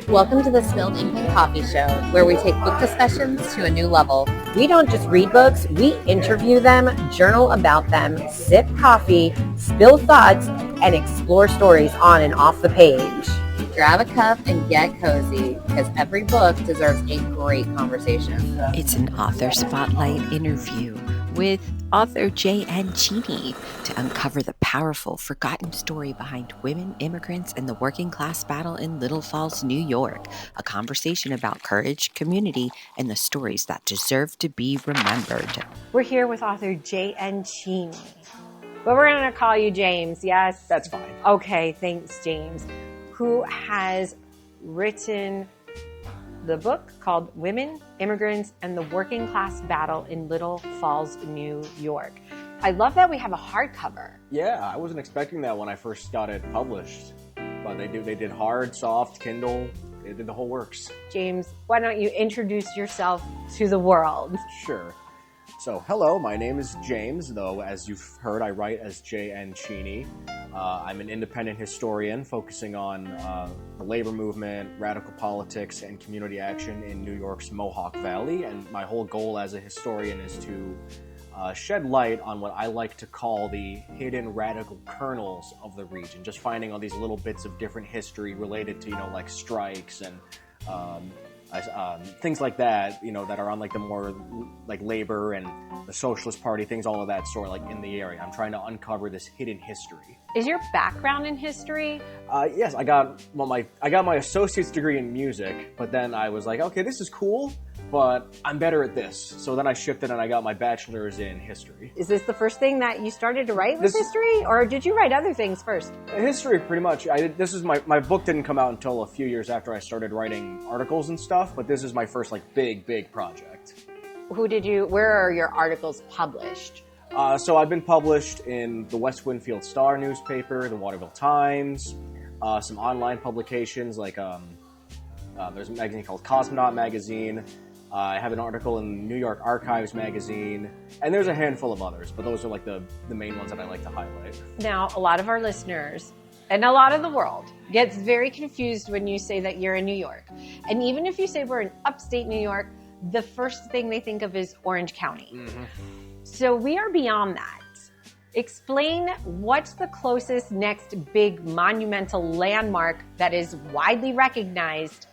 Welcome to the Spilled Ink and Coffee Show, where we take book discussions to a new level. We don't just read books, we interview them, journal about them, sip coffee, spill thoughts, and explore stories on and off the page. Grab a cup and get cozy, because every book deserves a great conversation. It's an author spotlight interview with author Cheney to uncover the powerful, forgotten story behind women immigrants and the working class battle in Little Falls, New York. A conversation about courage, community, and the stories that deserve to be remembered. We're here with author Cheney. But we're going to call you James, yes? That's fine. Okay, thanks, James. Who has written the book called Women, Immigrants, and the Working Class Battle in Little Falls, New York. I love that we have a hardcover. Yeah, I wasn't expecting that when I first got it published. But they did hard, soft, Kindle. They did the whole works. James, why don't you introduce yourself to the world? Sure. So, hello, my name is James, though as you've heard, I write as J.N. Cheney. I'm an independent historian focusing on the labor movement, radical politics, and community action in New York's Mohawk Valley. And my whole goal as a historian is to shed light on what I like to call the hidden radical kernels of the region. Just finding all these little bits of different history related to, like strikes and things like that, that are on like the more like labor and the Socialist Party, things, all of that sort of like in the area. I'm trying to uncover this hidden history. Is your background in history? Yes, I got my associate's degree in music, but then I was like, okay, this is cool, but I'm better at this. So then I shifted and I got my bachelor's in history. Is this the first thing that you started to write with history, or did you write other things first? History, pretty much. This is my book didn't come out until a few years after I started writing articles and stuff, but this is my first like big project. Where are your articles published? So I've been published in the West Winfield Star newspaper, the Waterville Times, some online publications like there's a magazine called Cosmonaut Magazine. I have an article in New York Archives magazine, and there's a handful of others, but those are like the main ones that I like to highlight. Now, a lot of our listeners and a lot of the world gets very confused when you say that you're in New York. And even if you say we're in upstate New York, the first thing they think of is Orange County. Mm-hmm. So we are beyond that. Explain what's the closest next big monumental landmark that is widely recognized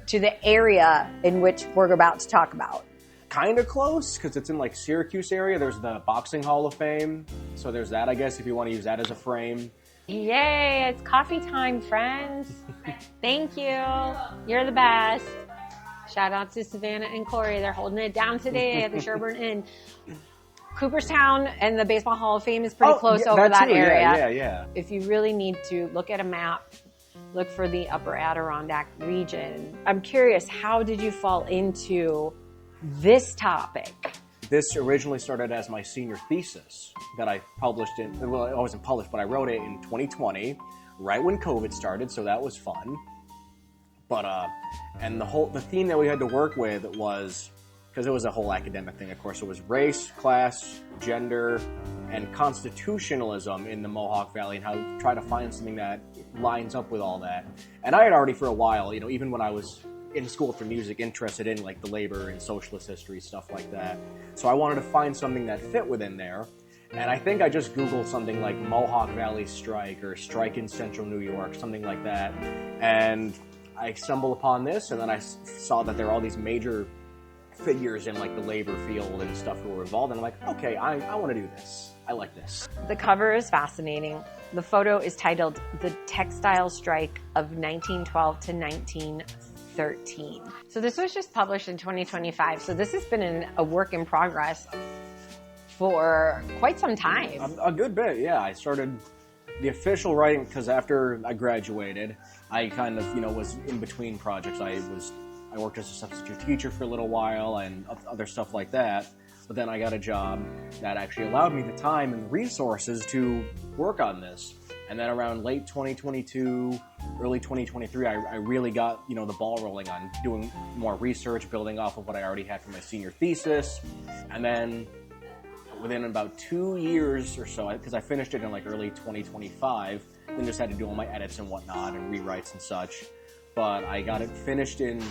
to the area in which we're about to talk about. Kind of close, because it's in like Syracuse area. There's the Boxing Hall of Fame. So there's that, I guess, if you want to use that as a frame. Yay, it's coffee time, friends. Thank you. You're the best. Shout out to Savannah and Corey. They're holding it down today at the Sherburne Inn. Cooperstown and the Baseball Hall of Fame is pretty close over that area. Yeah. If you really need to look at a map, look for the Upper Adirondack region. I'm curious, how did you fall into this topic? This originally started as my senior thesis that I published well, it wasn't published, but I wrote it in 2020, right when COVID started, so that was fun. But, and the theme that we had to work with was, because it was a whole academic thing, of course, it was race, class, gender, and constitutionalism in the Mohawk Valley, and how to try to find something that lines up with all that. And I had already for a while, even when I was in school for music, interested in like the labor and socialist history, stuff like that. So I wanted to find something that fit within there. And I think I just Googled something like Mohawk Valley Strike or Strike in Central New York, something like that. And I stumbled upon this, and then I saw that there are all these major figures in like the labor field and stuff who were involved, and I'm like, okay, I want to do this. I like this. The cover is fascinating. The photo is titled The Textile Strike of 1912 to 1913. So this was just published in 2025. So this has been a work in progress for quite some time. A good bit, yeah. I started the official writing because after I graduated, I kind of, was in between projects. I worked as a substitute teacher for a little while and other stuff like that. But then I got a job that actually allowed me the time and the resources to work on this. And then around late 2022, early 2023, I really got, the ball rolling on doing more research, building off of what I already had for my senior thesis. And then within about 2 years or so, because I finished it in like early 2025, then just had to do all my edits and whatnot and rewrites and such. but I got it finished in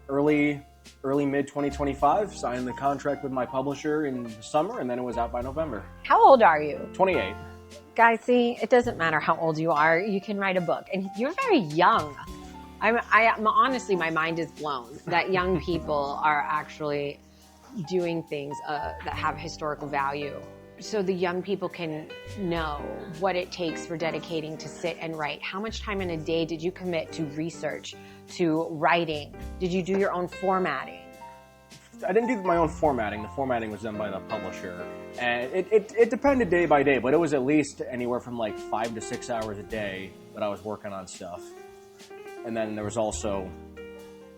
early mid 2025. Signed the contract with my publisher in the summer, and then it was out by November. How old are you? 28. Guys, see, it doesn't matter how old you are. You can write a book, and you're very young. I'm honestly, my mind is blown that young people are actually doing things that have historical value. So the young people can know what it takes for dedicating to sit and write. How much time in a day did you commit to research, to writing? Did you do your own formatting? I didn't do my own formatting. The formatting was done by the publisher. And it depended day by day, but it was at least anywhere from like 5 to 6 hours a day that I was working on stuff. And then there was also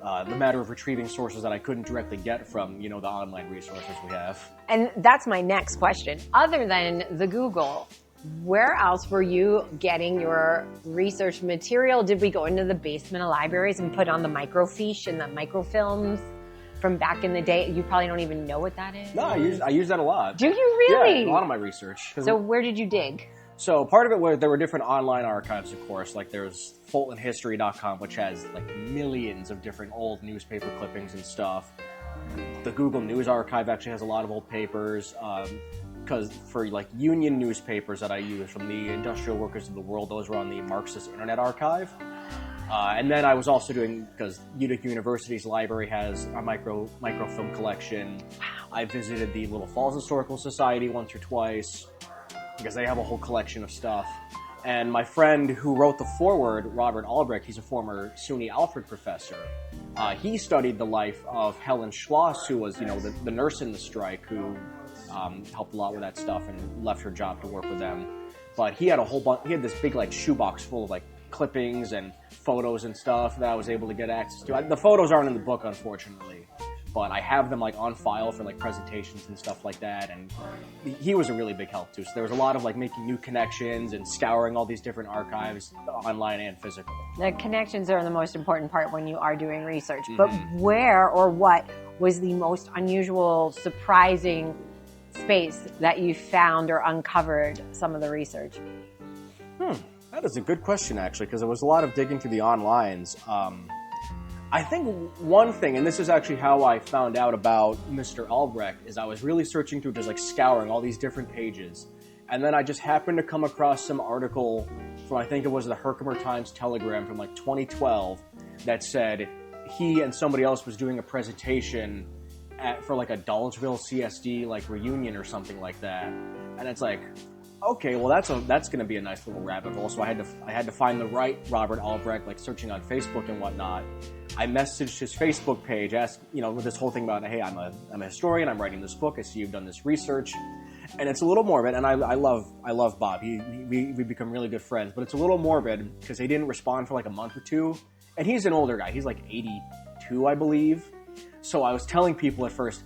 the matter of retrieving sources that I couldn't directly get from, the online resources we have. And that's my next question. Other than the Google, where else were you getting your research material? Did we go into the basement of libraries and put on the microfiche and the microfilms from back in the day? You probably don't even know what that is. No, I use that a lot. Do you really? Yeah, a lot of my research. So where did you dig? So part of it was there were different online archives, of course. Like there's FultonHistory.com, which has like millions of different old newspaper clippings and stuff. The Google News Archive actually has a lot of old papers. Because for like union newspapers that I use from the industrial workers of the world, those were on the Marxist Internet Archive. And then I was also doing, because Utica University's library has a microfilm collection. I visited the Little Falls Historical Society once or twice, because they have a whole collection of stuff. And my friend who wrote the foreword, Robert Albrecht, he's a former SUNY Alfred professor. He studied the life of Helen Schloss, who was, the nurse in the strike, who helped a lot with that stuff and left her job to work with them. But he had a whole bunch, he had this big shoebox full of clippings and photos and stuff that I was able to get access to. The photos aren't in the book, unfortunately, but I have them on file for presentations and stuff like that. And he was a really big help too. So there was a lot of making new connections and scouring all these different archives, online and physical. The connections are the most important part when you are doing research. But where or what was the most unusual, surprising space that you found or uncovered some of the research? That is a good question, actually, because there was a lot of digging through the onlines. I think one thing, and this is actually how I found out about Mr. Albrecht, is I was really searching through, just scouring all these different pages. And then I just happened to come across some article from, I think it was the Herkimer Times Telegram from 2012, that said he and somebody else was doing a presentation for a Dulgeville CSD reunion or something like that. And it's okay, well that's going to be a nice little rabbit hole. So I had to find the right Robert Albrecht, searching on Facebook and whatnot. I messaged his Facebook page, asked, with this whole thing about, hey, I'm a historian, I'm writing this book, I see you've done this research. And it's a little morbid, and I love Bob. We become really good friends, but it's a little morbid because he didn't respond for a month or two. And he's an older guy. He's 82, I believe. So I was telling people at first,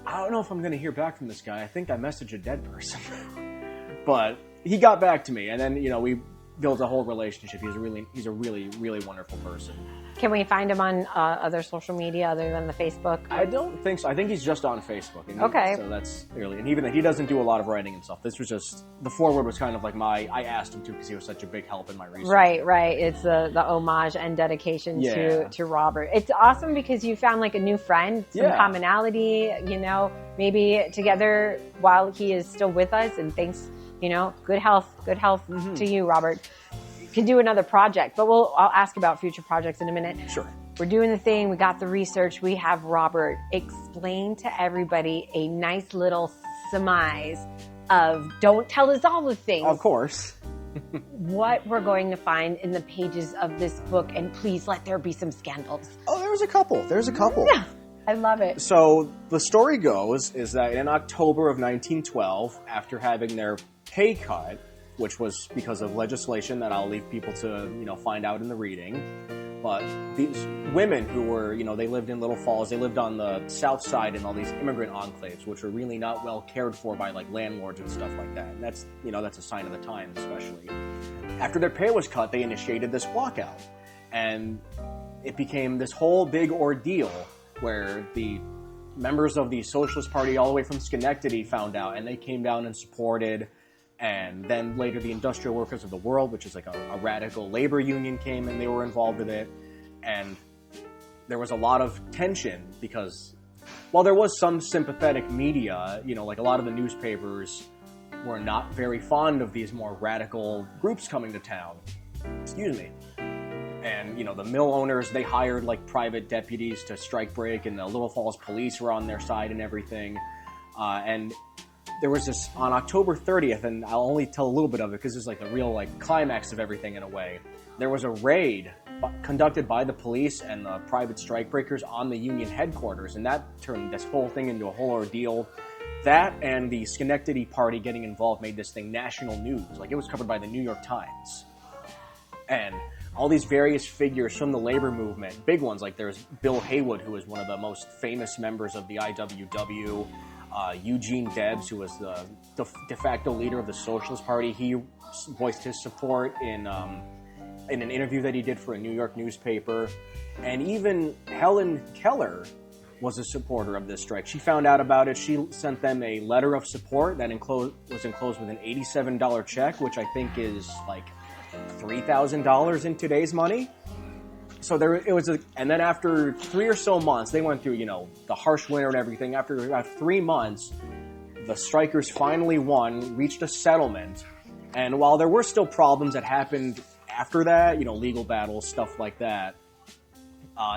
I don't know if I'm going to hear back from this guy. I think I messaged a dead person. But he got back to me, and then, we built a whole relationship. He's a really, really wonderful person. Can we find him on other social media other than the Facebook? I don't think so. I think he's just on Facebook. Okay. So that's really, and even he doesn't do a lot of writing and stuff. This was just, the foreword was kind of I asked him to because he was such a big help in my research. Right. It's the homage and dedication to Robert. It's awesome because you found a new friend, some commonality, maybe together while he is still with us, and thanks, good health to you, Robert. Can do another project, but I'll ask about future projects in a minute. Sure. We're doing the thing. We got the research. We have Robert. Explain to everybody a nice little surmise of, don't tell us all the things. Of course. What we're going to find in the pages of this book, and please let there be some scandals. Oh, there's a couple. Yeah, I love it. So the story goes is that in October of 1912, after having their pay cut, which was because of legislation that I'll leave people to, find out in the reading. But these women who were, they lived in Little Falls, they lived on the south side in all these immigrant enclaves, which were really not well cared for by landlords and stuff like that. And that's, that's a sign of the times, especially. After their pay was cut, they initiated this walkout. And it became this whole big ordeal where the members of the Socialist Party all the way from Schenectady found out, and they came down and supported. And then later the Industrial Workers of the World, which is a radical labor union, came and they were involved with it. And there was a lot of tension because while there was some sympathetic media, like a lot of the newspapers were not very fond of these more radical groups coming to town. Excuse me. And, the mill owners, they hired like private deputies to strike break, and the Little Falls police were on their side and everything. And there was this, on October 30th, and I'll only tell a little bit of it because it's like the real like climax of everything in a way. There was a raid conducted by the police and the private strikebreakers on the union headquarters, and that turned this whole thing into a whole ordeal. That and the Schenectady party getting involved made this thing national news. Like, it was covered by the New York Times. And all these various figures from the labor movement, big ones, like there's Bill Haywood, who was one of the most famous members of the IWW, Eugene Debs, who was the de facto leader of the Socialist Party. He voiced his support in an interview that he did for a New York newspaper. And even Helen Keller was a supporter of this strike. She found out about it. She sent them a letter of support that was enclosed with an $87 check, which I think is like $3,000 in today's money. So and then after 3 or so months, they went through, the harsh winter and everything. After about 3 months, the strikers finally won, reached a settlement. And while there were still problems that happened after that, legal battles, stuff like that,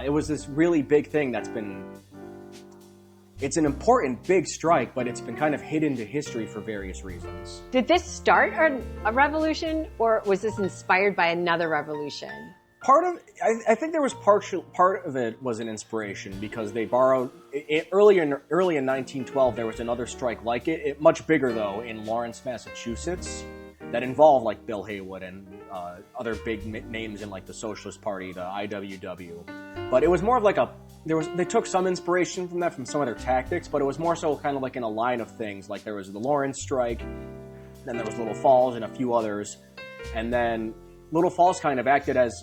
it was this really big thing it's an important big strike, but it's been kind of hidden to history for various reasons. Did this start a revolution, or was this inspired by another revolution? I think there was part of it was an inspiration because they borrowed early in 1912. There was another strike like it, much bigger though, in Lawrence, Massachusetts, that involved like Bill Haywood and other big names in like the Socialist Party, the IWW. But it was more of like they took some inspiration from that, from some of their tactics, but it was more so kind of like in a line of things. Like there was the Lawrence strike, then there was Little Falls and a few others, and then Little Falls kind of acted as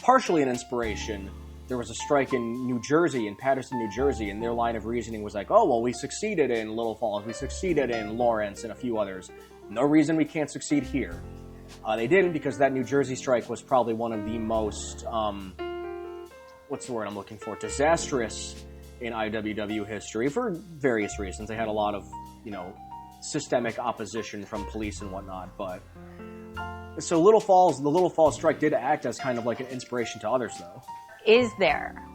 partially an inspiration. There was a strike in New Jersey, in Paterson, New Jersey, and their line of reasoning was like, oh, well, we succeeded in Little Falls, we succeeded in Lawrence and a few others. No reason we can't succeed here. They didn't, because that New Jersey strike was probably one of the most, what's the word I'm looking for, disastrous in IWW history for various reasons. They had a lot of, systemic opposition from police and whatnot, but so the Little Falls strike did act as kind of like an inspiration to others, though. Is there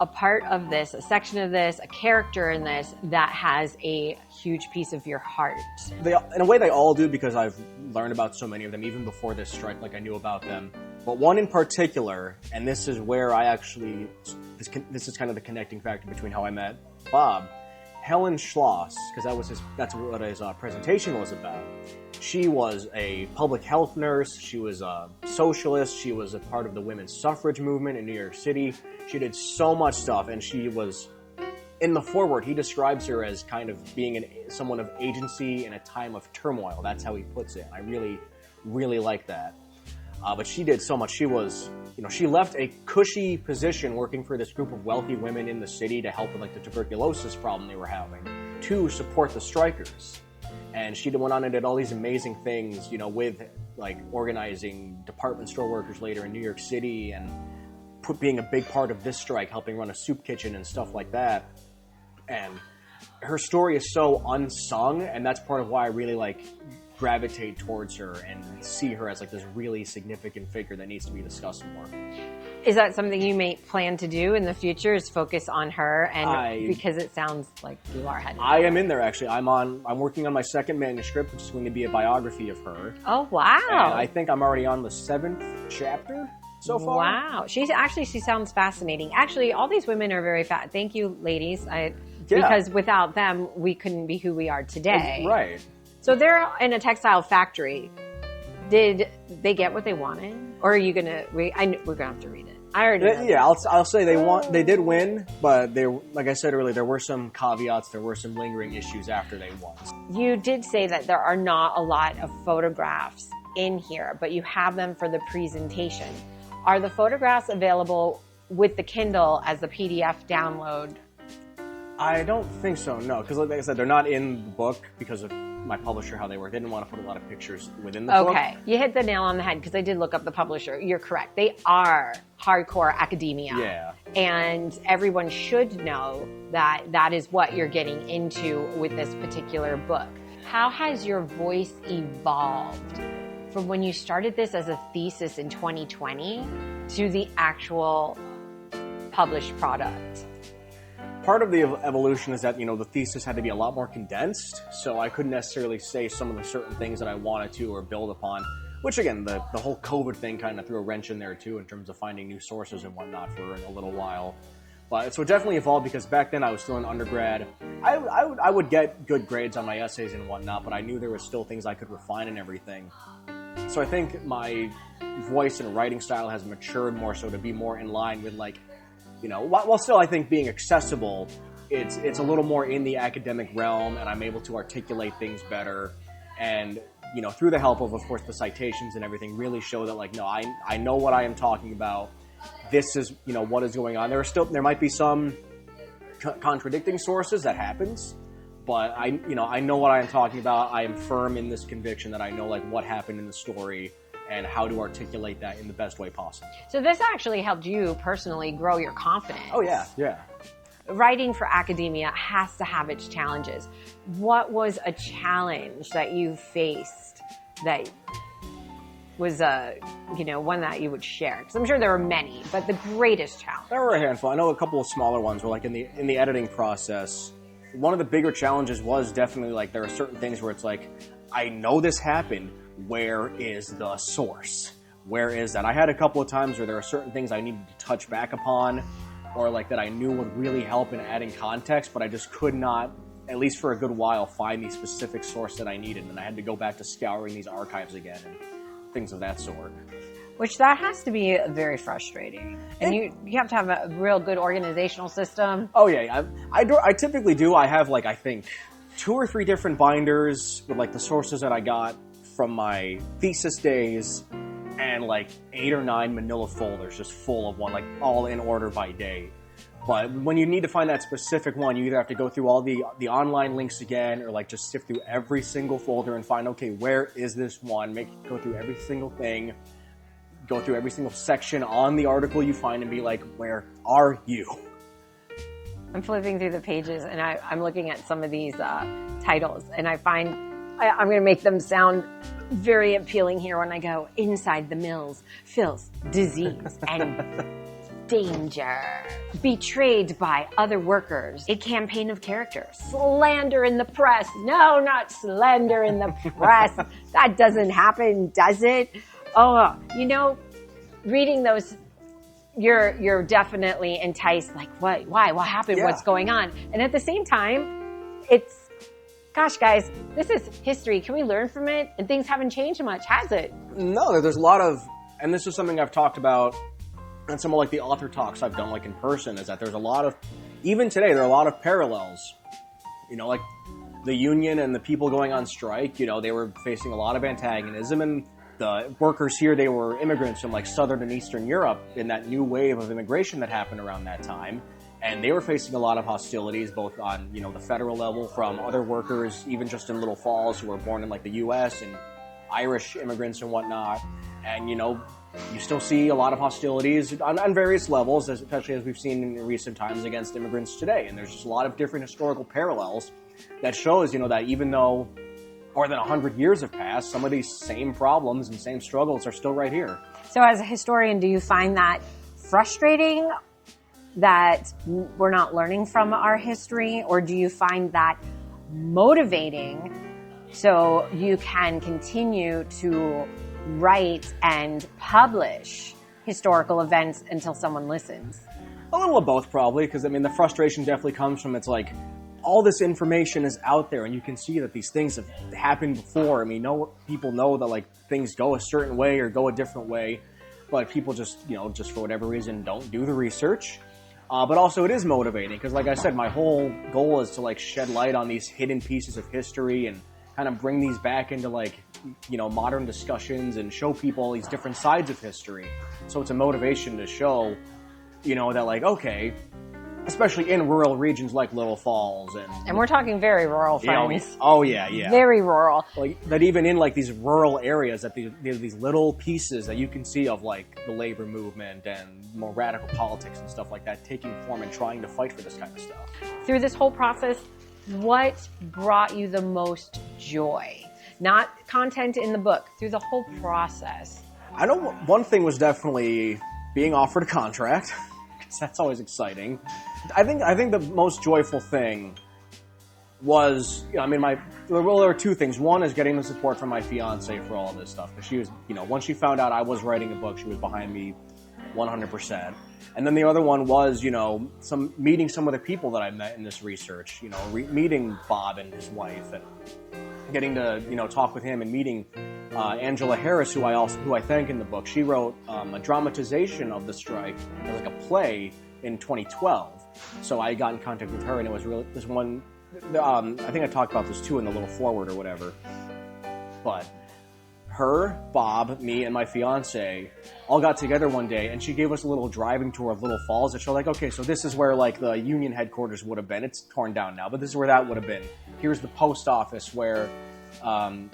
a part of this, a section of this, a character in this that has a huge piece of your heart? In a way, they all do, because I've learned about so many of them even before this strike. Like, I knew about them, but one in particular, and this is where this is kind of the connecting factor between how I met Bob. Helen Schloss, because that's what his presentation was about. She was a public health nurse. She was a socialist. She was a part of the women's suffrage movement in New York City. She did so much stuff, and she was, in the foreword, he describes her as kind of being someone of agency in a time of turmoil. That's how he puts it. I really, really like that. But she did so much. She was, she left a cushy position working for this group of wealthy women in the city to help with like the tuberculosis problem they were having, to support the strikers. And she went on and did all these amazing things, with like organizing department store workers later in New York City, and being a big part of this strike, helping run a soup kitchen and stuff like that. And her story is so unsung, and that's part of why I really gravitate towards her and see her as like this really significant figure that needs to be discussed more. Is that something you may plan to do in the future, is focus on her? And because it sounds like you are heading I am in there, actually. I'm working on my second manuscript, which is going to be a biography of her. Oh, wow. And I think I'm already on the 7th chapter so far. Wow. She sounds fascinating. Actually, all these women are very Thank you, ladies. Because without them, we couldn't be who we are today. Right. So they're in a textile factory. Did they get what they wanted? Or are you going to... We're going to have to read it. I already know. Yeah, I'll say they did win, but like I said earlier, there were some caveats, there were some lingering issues after they won. You did say that there are not a lot of photographs in here, but you have them for the presentation. Are the photographs available with the Kindle as the PDF download? I don't think so, no. Because like I said, they're not in the book because of my publisher, how they work. They didn't want to put a lot of pictures within the book. Okay, you hit the nail on the head because I did look up the publisher. You're correct. They are hardcore academia. Yeah. And everyone should know that that is what you're getting into with this particular book. How has your voice evolved from when you started this as a thesis in 2020 to the actual published product? Part of the evolution is that, the thesis had to be a lot more condensed, so I couldn't necessarily say some of the certain things that I wanted to or build upon, which again, the whole COVID thing kind of threw a wrench in there too in terms of finding new sources and whatnot for a little while. But so it definitely evolved because back then I was still an undergrad. I would get good grades on my essays and whatnot, but I knew there were still things I could refine and everything. So I think my voice and writing style has matured more so to be more in line with while still I think being accessible, it's a little more in the academic realm, and I'm able to articulate things better, and through the help of course the citations and everything, really show that I know what I am talking about. This is what is going on. There might be some contradicting sources, that happens, but I know what I am talking about. I am firm in this conviction that I know what happened in the story and how to articulate that in the best way possible. So this actually helped you personally grow your confidence. Oh, yeah. Writing for academia has to have its challenges. What was a challenge that you faced that was one that you would share? Because I'm sure there were many, but the greatest challenge. There were a handful. I know a couple of smaller ones were in the editing process. One of the bigger challenges was definitely there are certain things where it's I know this happened. Where is the source? Where is that? I had a couple of times where there are certain things I needed to touch back upon, or that I knew would really help in adding context, but I just could not, at least for a good while, find the specific source that I needed, and I had to go back to scouring these archives again and things of that sort. Which that has to be very frustrating. And you have to have a real good organizational system. Oh yeah, I typically do. I have I think 2 or 3 different binders with the sources that I got from my thesis days, and 8 or 9 manila folders just full of one, all in order by date. But when you need to find that specific one, you either have to go through all the online links again, or just sift through every single folder and find, okay, where is this one? Go through every single thing, go through every single section on the article you find and be where are you? I'm flipping through the pages and I'm looking at some of these titles, and I find I'm going to make them sound very appealing here when I go, inside the mills, filth, disease, and danger. Betrayed by other workers. A campaign of characters. Slander in the press. No, not slander in the press. That doesn't happen, does it? Oh, reading those, you're definitely enticed. What? Why? What happened? Yeah. What's going on? And at the same time, gosh, guys, this is history. Can we learn from it? And things haven't changed much, has it? No, there's a lot of, and this is something I've talked about in some of the author talks I've done in person, is that there's a lot of, even today, there are a lot of parallels. The union and the people going on strike, they were facing a lot of antagonism, and the workers here, they were immigrants from Southern and Eastern Europe in that new wave of immigration that happened around that time. And they were facing a lot of hostilities, both on, the federal level from other workers, even just in Little Falls, who were born in the U.S., and Irish immigrants and whatnot. And, you still see a lot of hostilities on various levels, especially as we've seen in recent times against immigrants today. And there's just a lot of different historical parallels that shows, that even though more than 100 years have passed, some of these same problems and same struggles are still right here. So as a historian, do you find that frustrating that we're not learning from our history, or do you find that motivating so you can continue to write and publish historical events until someone listens? A little of both, probably, because the frustration definitely comes from all this information is out there, and you can see that these things have happened before. People know that things go a certain way or go a different way, but people just for whatever reason don't do the research. But also it is motivating because, like I said, my whole goal is to shed light on these hidden pieces of history and kind of bring these back into modern discussions and show people all these different sides of history. So it's a motivation to show, that okay, especially in rural regions like Little Falls. And we're talking very rural, Yeah, friends. oh yeah. Very rural. Like that, even in like these rural areas, that there's these little pieces that you can see of like the labor movement and more radical politics and stuff like that taking form and trying to fight for this kind of stuff. Through this whole process, what brought you the most joy? Not content in the book, through the whole process. I know one thing was definitely being offered a contract, because that's always exciting. I think the most joyful thing was, there were two things. One is getting the support from my fiance for all of this stuff, because she was, once she found out I was writing a book, she was behind me 100%. And then the other one was, meeting some of the people that I met in this research, meeting Bob and his wife, and getting to, talk with him, and meeting Angela Harris, who I thank in the book. She wrote a dramatization of the strike, like a play, in 2012. So I got in contact with her, and it was really this one. I think I talked about this too in the little foreword or whatever. But her, Bob, me, and my fiance all got together one day, and she gave us a little driving tour of Little Falls. And she's like, okay, so this is where like the Union headquarters would have been. It's torn down now, but this is where that would have been. Here's the post office where,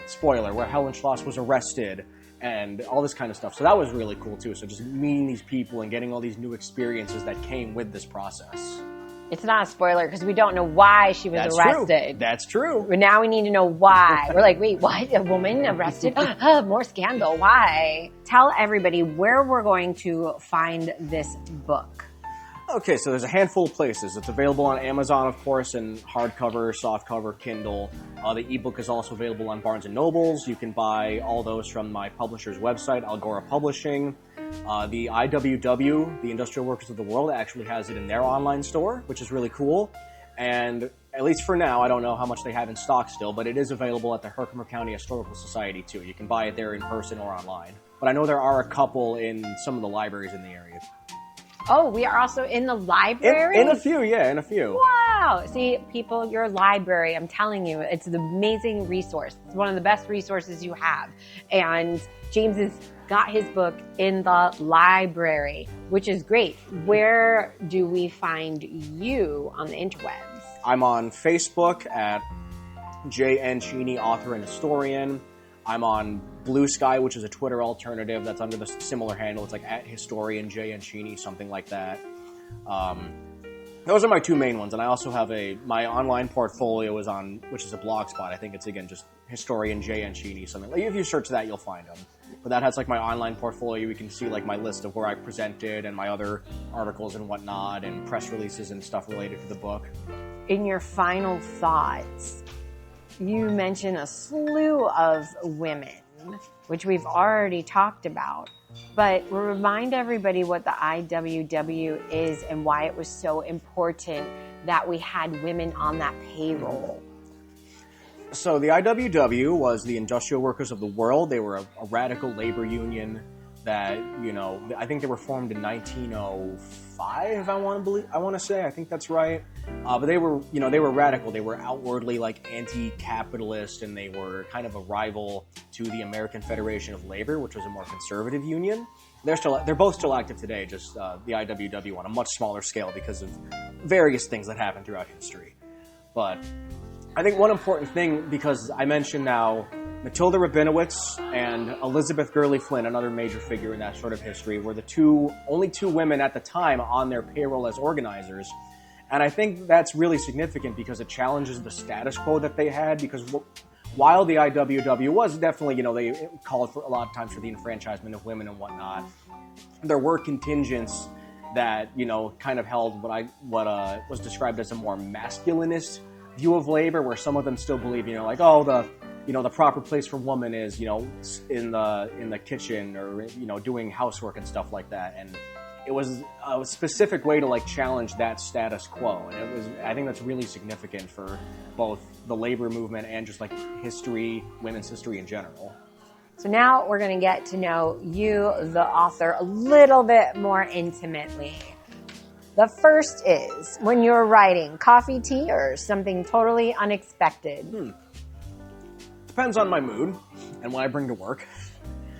spoiler, where Helen Schloss was arrested, and all this kind of stuff. So that was really cool too. So just meeting these people and getting all these new experiences that came with this process. It's not a spoiler because we don't know why she was arrested. True. That's true. But now we need to know why. We're like, wait, what? A woman arrested? More scandal. Why? Tell everybody where we're going to find this book. Okay, so there's a handful of places. It's available on Amazon, of course, in hardcover, softcover, Kindle. The ebook is also available on Barnes & Nobles. You can buy all those from my publisher's website, Algora Publishing. The IWW, the Industrial Workers of the World, actually has it in their online store, which is really cool. And at least for now, I don't know how much they have in stock still, but it is available at the Herkimer County Historical Society, too. You can buy it there in person or online. But I know there are a couple in some of the libraries in the area. Oh, we are also in the library? In a few, yeah, in a few. Wow. See, people, your library, I'm telling you, it's an amazing resource. It's one of the best resources you have. And James has got his book in the library, which is great. Where do we find you on the interwebs? I'm on Facebook at J.N. Cheney, author and historian. I'm on Blue Sky, which is a Twitter alternative that's under the similar handle. It's like at historian J.N. Cheney, something like that. Those are my two main ones, and I also have my online portfolio is on, which is a blog spot. I think it's again just historian J.N. Cheney, something. Like, if you search that, you'll find them. But that has like my online portfolio. You can see like my list of where I presented and my other articles and whatnot, and press releases and stuff related to the book. In your final thoughts, you mention a slew of women, which we've already talked about, but remind everybody what the IWW is and why it was so important that we had women on that payroll. So the IWW was the Industrial Workers of the World. They were a radical labor union that, I think they were formed in 1905, I want to say. I think that's right. But they were radical. They were outwardly like anti-capitalist, and they were kind of a rival to the American Federation of Labor, which was a more conservative union. They're both still active today, just the IWW on a much smaller scale because of various things that happened throughout history. But I think one important thing, because I mentioned now Matilda Rabinowitz and Elizabeth Gurley Flynn, another major figure in that sort of history, were the only two women at the time on their payroll as organizers. And I think that's really significant because it challenges the status quo that they had, because while the IWW was definitely, they called for a lot of times for the enfranchisement of women and whatnot, there were contingents that, kind of held what was described as a more masculinist view of labor, where some of them still believe, the proper place for woman is, in the kitchen or, doing housework and stuff like that. And it was a specific way to challenge that status quo. And I think that's really significant for both the labor movement and just history, women's history in general. So now we're going to get to know you, the author, a little bit more intimately. The first is, when you're writing, coffee, tea, or something totally unexpected? Depends on my mood and what I bring to work.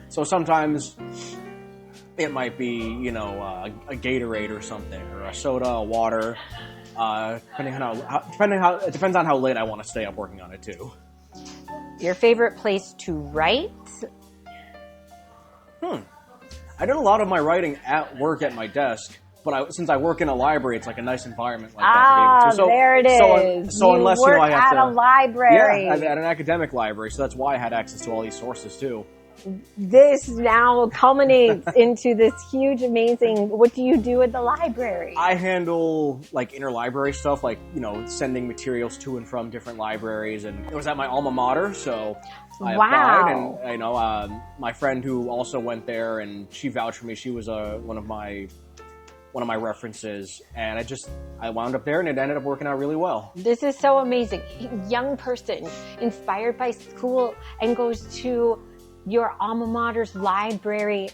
So sometimes It might be, you know, a Gatorade or something, or a soda, a water. Depending how it depends on how late I want to stay up working on it too. Your favorite place to write? I did a lot of my writing at work at my desk, but since I work in a library, it's like a nice environment like that to be able to. So, there it is. So you unless work I have at a library. Yeah, at an academic library, so that's why I had access to all these sources too. This now culminates into this huge, amazing. What do you do at the library? I handle like interlibrary stuff, like, you know, sending materials to and from different libraries, and it was at my alma mater, so I applied, and you know, my friend who also went there, and she vouched for me. She was one of my references, and I wound up there, and it ended up working out really well. This is so amazing. Young person inspired by school and goes to your alma mater's library,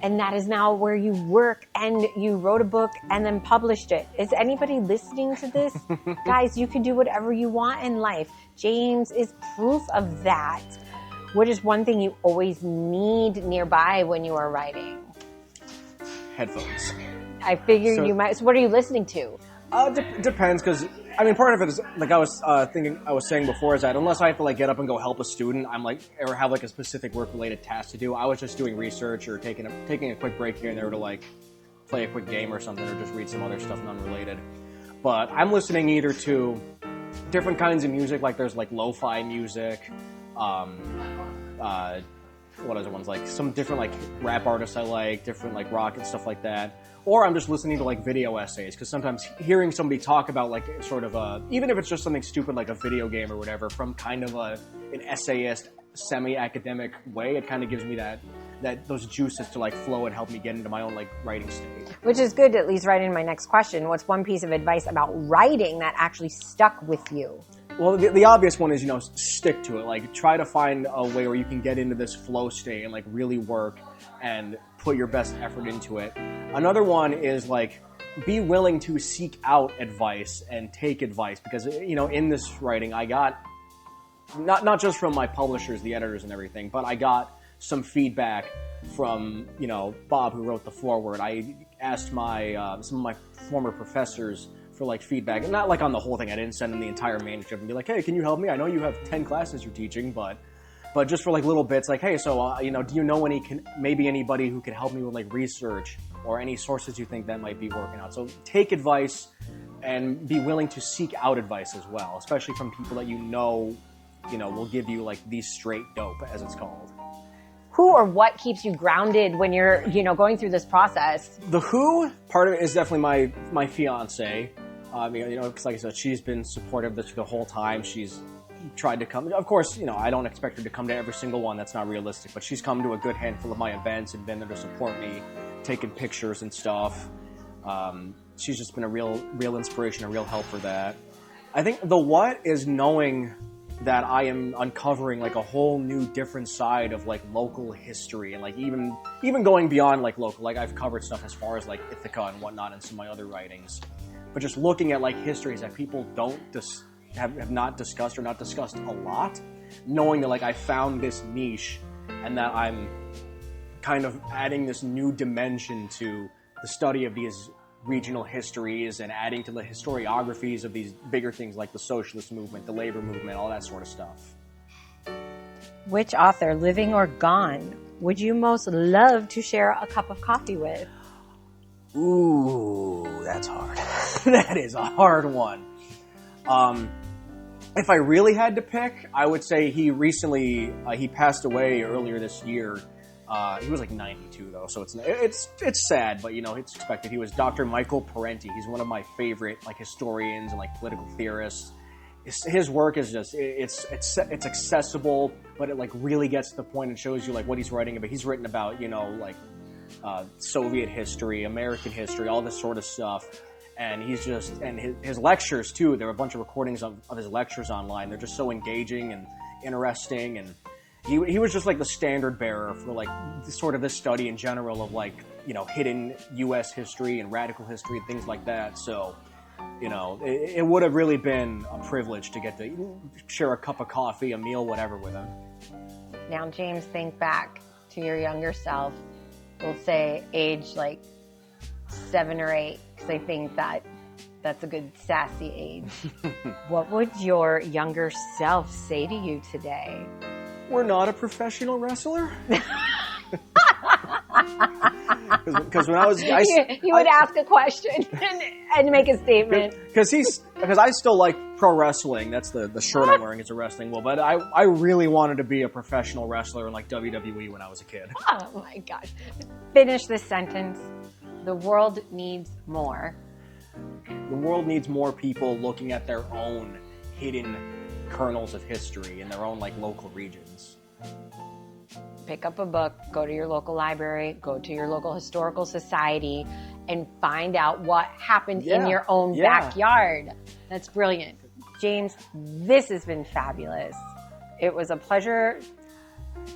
and that is now where you work, and you wrote a book and then published it. Is anybody listening to this? Guys, you can do whatever you want in life. James is proof of that. What is one thing you always need nearby when you are writing? Headphones. I figured you might. So what are you listening to? Depends, because I mean, part of it is like I was saying before, is that unless I have to like get up and go help a student, or have like a specific work related task to do, I was just doing research or taking a quick break here and there to like play a quick game or something, or just read some other stuff unrelated. But I'm listening either to different kinds of music, like there's like lo-fi music, what other ones, like some different like rap artists I like, different like rock and stuff like that. Or I'm just listening to like video essays, because sometimes hearing somebody talk about like sort of even if it's just something stupid like a video game or whatever, from kind of an essayist, semi-academic way, it kind of gives me those juices to like flow and help me get into my own like writing state. Which is good, at least right in my next question. What's one piece of advice about writing that actually stuck with you? Well, the obvious one is, you know, stick to it. Like, try to find a way where you can get into this flow state and like really work and put your best effort into it. Another one is like, be willing to seek out advice and take advice, because, you know, in this writing, I got not just from my publishers, the editors and everything, but I got some feedback from, you know, Bob, who wrote the foreword. I asked some of my former professors for like feedback, and not like on the whole thing. I didn't send them the entire manuscript and be like, hey, can you help me? I know you have 10 classes you're teaching, but just for like little bits, like, hey, so you know, do you know maybe anybody who can help me with like research, or any sources you think that might be working out? So take advice and be willing to seek out advice as well, especially from people that you know will give you like the straight dope, as it's called. Who or what keeps you grounded when you're, you know, going through this process? The who part of it is definitely my fiance. You know, because like I said, she's been supportive the whole time. She's tried to come. Of course, you know, I don't expect her to come to every single one. That's not realistic. But she's come to a good handful of my events and been there to support me, taking pictures and stuff. She's just been a real inspiration, a real help for that. I think the what is knowing that I am uncovering like a whole new different side of like local history, and like even going beyond like local. Like I've covered stuff as far as like Ithaca and whatnot in some of my other writings. But just looking at like histories that people have not discussed, or not discussed a lot, knowing that like I found this niche and that I'm kind of adding this new dimension to the study of these regional histories and adding to the historiographies of these bigger things like the socialist movement, the labor movement, all that sort of stuff. Which author, living or gone, would you most love to share a cup of coffee with? Ooh, that's hard. That is a hard one. If I really had to pick, I would say he passed away earlier this year. He was like 92 though, so it's sad, but you know, it's expected. He was Dr. Michael Parenti. He's one of my favorite like historians and like political theorists. His work is just it's accessible, but it like really gets to the point and shows you like what he's writing about. He's written about, you know, like Soviet history, American history, all this sort of stuff. And his lectures too. There are a bunch of recordings of his lectures online. They're just so engaging and interesting, and he was just like the standard bearer for like sort of this study in general of like, you know, hidden U.S. history and radical history and things like that. So, you know, it would have really been a privilege to get to share a cup of coffee, a meal, whatever with him. Now, James, think back to your younger self. we'll say age like 7 or 8, because I think that's a good sassy age. What would your younger self say to you today? We're not a professional wrestler. Because when I was, you would ask a question and make a statement. Because I still like pro wrestling. That's the shirt I'm wearing is a wrestling one. But I really wanted to be a professional wrestler in like WWE when I was a kid. Oh my gosh! Finish this sentence. The world needs more. The world needs more people looking at their own hidden kernels of history in their own like local regions. Pick up a book, go to your local library, go to your local historical society, and find out what happened in your own backyard. That's brilliant. James, this has been fabulous. It was a pleasure.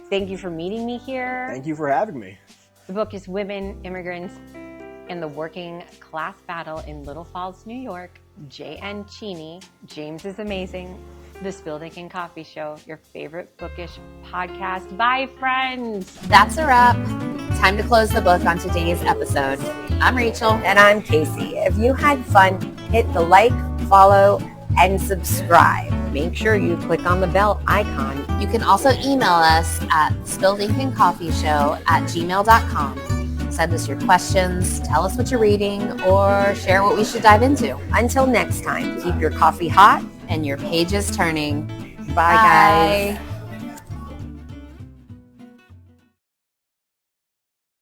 Thank you for meeting me here. Thank you for having me. The book is Women, Immigrants, and the Working Class Battle in Little Falls, New York. J.N. Cheney. James is amazing. The Spilled Ink and Coffee Show, your favorite bookish podcast. Bye, friends. That's a wrap. Time to close the book on today's episode. I'm Rachel. And I'm Casey. If you had fun, hit the like, follow, and subscribe. Make sure you click on the bell icon. You can also email us at spilledinkancofeeshow@gmail.com. Send us your questions, tell us what you're reading, or share what we should dive into. Until next time, keep your coffee hot And your pages turning. Bye, guys.